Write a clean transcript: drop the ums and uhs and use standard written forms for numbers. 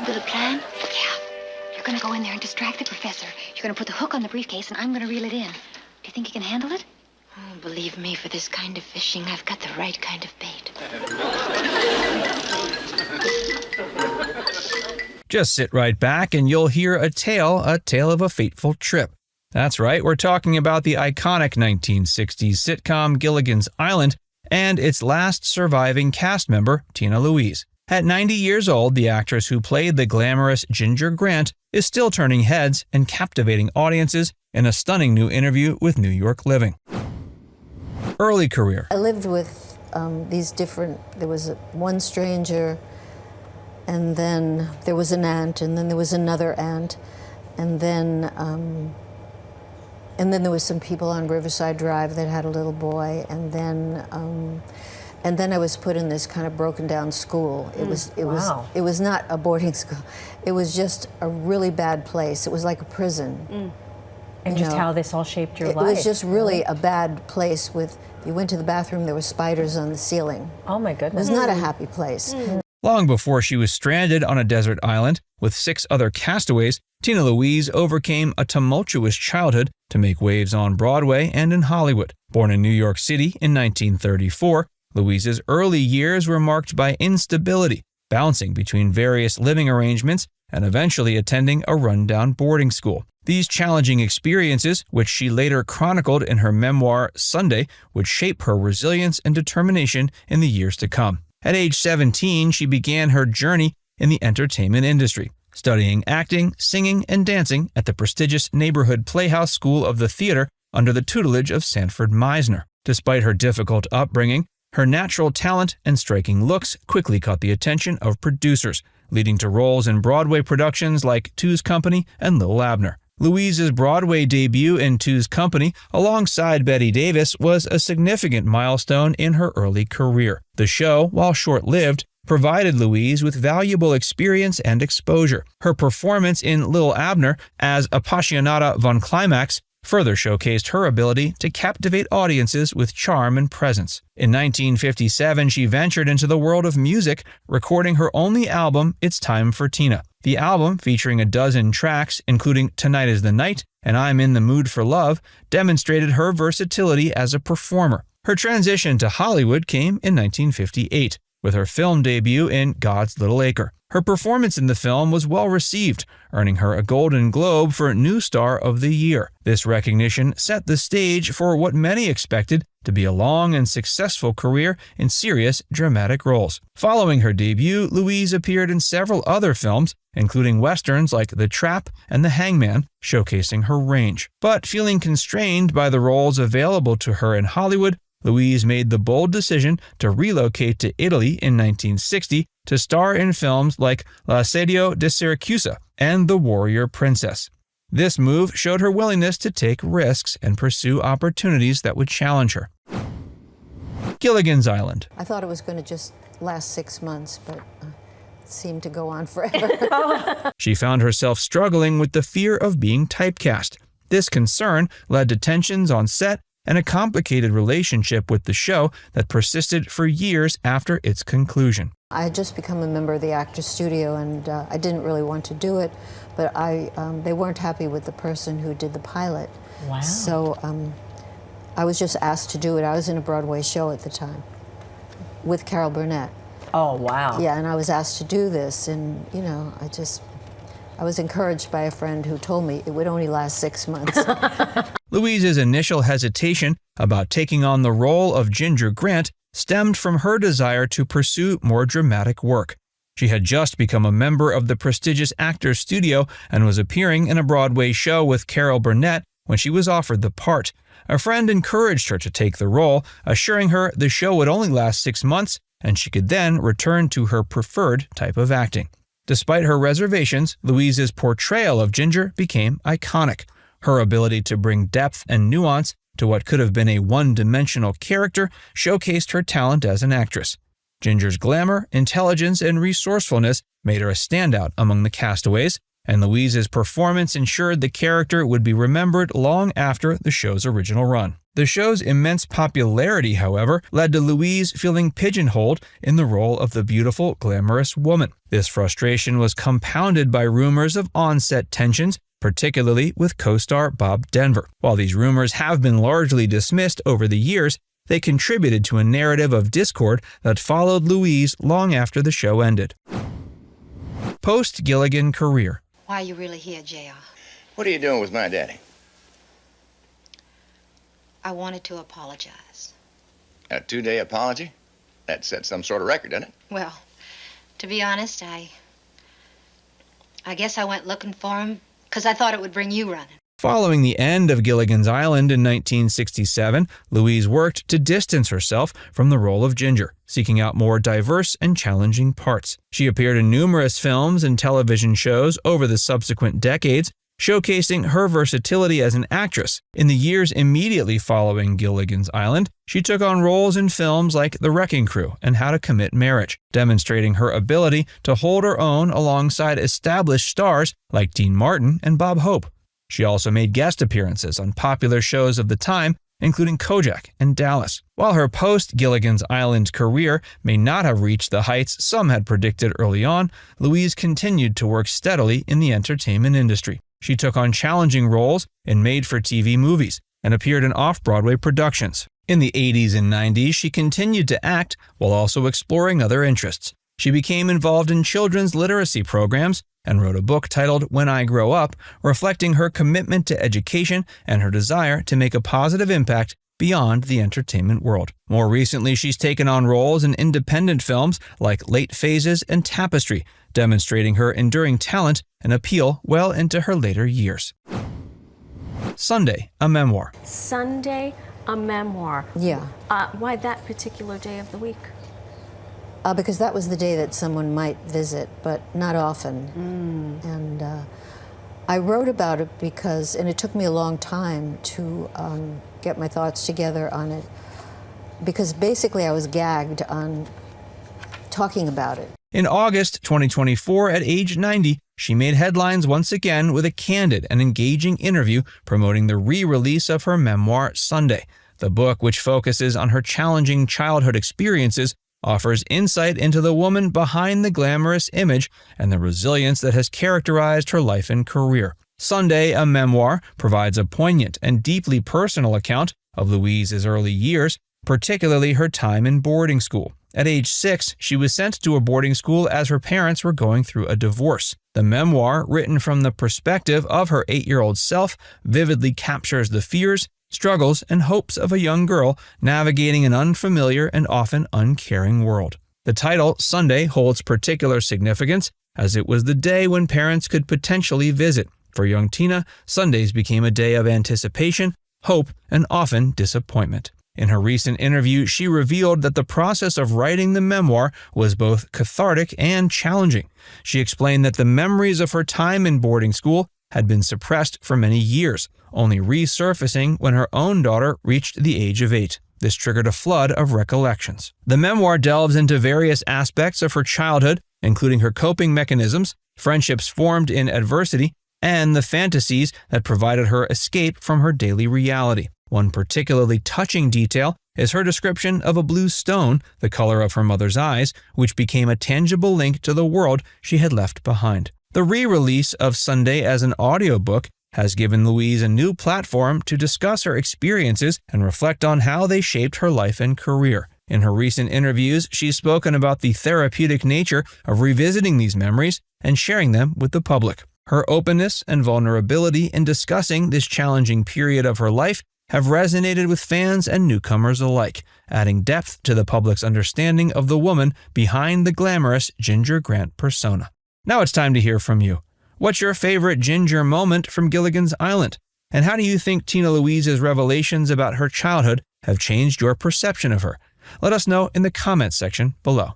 with a plan? Yeah. You're going to go in there and distract the professor. You're going to put the hook on the briefcase, and I'm going to reel it in. Do you think you can handle it? Oh, believe me, for this kind of fishing, I've got the right kind of bait. Just sit right back and you'll hear a tale of a fateful trip. That's right, we're talking about the iconic 1960s sitcom Gilligan's Island and its last surviving cast member, Tina Louise. At 90 years old, the actress who played the glamorous Ginger Grant is still turning heads and captivating audiences in a stunning new interview with New York Living. Early career. I lived with there was one stranger, and then there was an aunt, and then there was another aunt, and then there was some people on Riverside Drive that had a little boy, and then I was put in this kind of broken down school. It was not a boarding school. It was just a really bad place. It was like a prison. And just how this all shaped your life. It was just really a bad place with, you went to the bathroom, there were spiders on the ceiling. Oh my goodness. It was not a happy place. Long before she was stranded on a desert island with 6 other castaways, Tina Louise overcame a tumultuous childhood to make waves on Broadway and in Hollywood. Born in New York City in 1934, Louise's early years were marked by instability, bouncing between various living arrangements and eventually attending a rundown boarding school. These challenging experiences, which she later chronicled in her memoir Sunday, would shape her resilience and determination in the years to come. At age 17, she began her journey in the entertainment industry, studying acting, singing, and dancing at the prestigious neighborhood Playhouse School of the Theater under the tutelage of Sanford Meisner. Despite her difficult upbringing, her natural talent and striking looks quickly caught the attention of producers, leading to roles in Broadway productions like Two's Company and Lil Abner. Louise's Broadway debut in Two's Company, alongside Bette Davis, was a significant milestone in her early career. The show, while short-lived, provided Louise with valuable experience and exposure. Her performance in Lil Abner as Appassionata von Climax further showcased her ability to captivate audiences with charm and presence. In 1957, she ventured into the world of music, recording her only album, It's Time for Tina. The album, featuring a dozen tracks, including Tonight is the Night and I'm in the Mood for Love, demonstrated her versatility as a performer. Her transition to Hollywood came in 1958, with her film debut in God's Little Acre. Her performance in the film was well received, earning her a Golden Globe for New Star of the Year. This recognition set the stage for what many expected to be a long and successful career in serious, dramatic roles. Following her debut, Louise appeared in several other films, including westerns like The Trap and The Hangman, showcasing her range. But feeling constrained by the roles available to her in Hollywood, Louise made the bold decision to relocate to Italy in 1960 to star in films like L'Assedio di Siracusa and The Warrior Princess. This move showed her willingness to take risks and pursue opportunities that would challenge her. Gilligan's Island. I thought it was going to just last 6 months, but it seemed to go on forever. She found herself struggling with the fear of being typecast. This concern led to tensions on set and a complicated relationship with the show that persisted for years after its conclusion. I had just become a member of the Actors Studio, and I didn't really want to do it, but they weren't happy with the person who did the pilot. Wow. So I was just asked to do it. I was in a Broadway show at the time with Carol Burnett. Oh, wow. Yeah, and I was asked to do this, and, you know, I was encouraged by a friend who told me it would only last 6 months. Louise's initial hesitation about taking on the role of Ginger Grant stemmed from her desire to pursue more dramatic work. She had just become a member of the prestigious Actors Studio and was appearing in a Broadway show with Carol Burnett when she was offered the part. A friend encouraged her to take the role, assuring her the show would only last 6 months and she could then return to her preferred type of acting. Despite her reservations, Louise's portrayal of Ginger became iconic. Her ability to bring depth and nuance to what could have been a one-dimensional character showcased her talent as an actress. Ginger's glamour, intelligence, and resourcefulness made her a standout among the castaways, and Louise's performance ensured the character would be remembered long after the show's original run. The show's immense popularity, however, led to Louise feeling pigeonholed in the role of the beautiful, glamorous woman. This frustration was compounded by rumors of on-set tensions, particularly with co-star Bob Denver. While these rumors have been largely dismissed over the years, they contributed to a narrative of discord that followed Louise long after the show ended. Post-Gilligan Career. Why are you really here, JR? What are you doing with my daddy? I wanted to apologize. A 2-day apology? That set some sort of record, doesn't it? Well, to be honest, I guess I went looking for him because I thought it would bring you running. Following the end of Gilligan's Island in 1967, Louise worked to distance herself from the role of Ginger, seeking out more diverse and challenging parts. She appeared in numerous films and television shows over the subsequent decades, showcasing her versatility as an actress. In the years immediately following Gilligan's Island, she took on roles in films like The Wrecking Crew and How to Commit Marriage, demonstrating her ability to hold her own alongside established stars like Dean Martin and Bob Hope. She also made guest appearances on popular shows of the time, including Kojak and Dallas. While her post-Gilligan's Island career may not have reached the heights some had predicted early on, Louise continued to work steadily in the entertainment industry. She took on challenging roles in made-for-TV movies and appeared in off-Broadway productions. In the 80s and 90s, she continued to act while also exploring other interests. She became involved in children's literacy programs and wrote a book titled When I Grow Up, reflecting her commitment to education and her desire to make a positive impact beyond the entertainment world. More recently, she's taken on roles in independent films like Late Phases and Tapestry, demonstrating her enduring talent and appeal well into her later years. Sunday, a memoir. Sunday, a memoir. Yeah. Why that particular day of the week? Because that was the day that someone might visit, but not often. And I wrote about it because, and it took me a long time to get my thoughts together on it, because basically I was gagged on talking about it. In August 2024, at age 90, she made headlines once again with a candid and engaging interview promoting the re-release of her memoir, Sunday. The book, which focuses on her challenging childhood experiences, offers insight into the woman behind the glamorous image and the resilience that has characterized her life and career. Sunday, a memoir, provides a poignant and deeply personal account of Louise's early years, particularly her time in boarding school. At age 6, she was sent to a boarding school as her parents were going through a divorce. The memoir, written from the perspective of her 8-year-old self, vividly captures the fears, struggles, and hopes of a young girl navigating an unfamiliar and often uncaring world. The title, Sunday, holds particular significance as it was the day when parents could potentially visit. For young Tina, Sundays became a day of anticipation, hope, and often disappointment. In her recent interview, she revealed that the process of writing the memoir was both cathartic and challenging. She explained that the memories of her time in boarding school had been suppressed for many years, only resurfacing when her own daughter reached the age of 8. This triggered a flood of recollections. The memoir delves into various aspects of her childhood, including her coping mechanisms, friendships formed in adversity, and the fantasies that provided her escape from her daily reality. One particularly touching detail is her description of a blue stone, the color of her mother's eyes, which became a tangible link to the world she had left behind. The re-release of Sunday as an audiobook has given Louise a new platform to discuss her experiences and reflect on how they shaped her life and career. In her recent interviews, she's spoken about the therapeutic nature of revisiting these memories and sharing them with the public. Her openness and vulnerability in discussing this challenging period of her life have resonated with fans and newcomers alike, adding depth to the public's understanding of the woman behind the glamorous Ginger Grant persona. Now it's time to hear from you. What's your favorite Ginger moment from Gilligan's Island? And how do you think Tina Louise's revelations about her childhood have changed your perception of her? Let us know in the comments section below.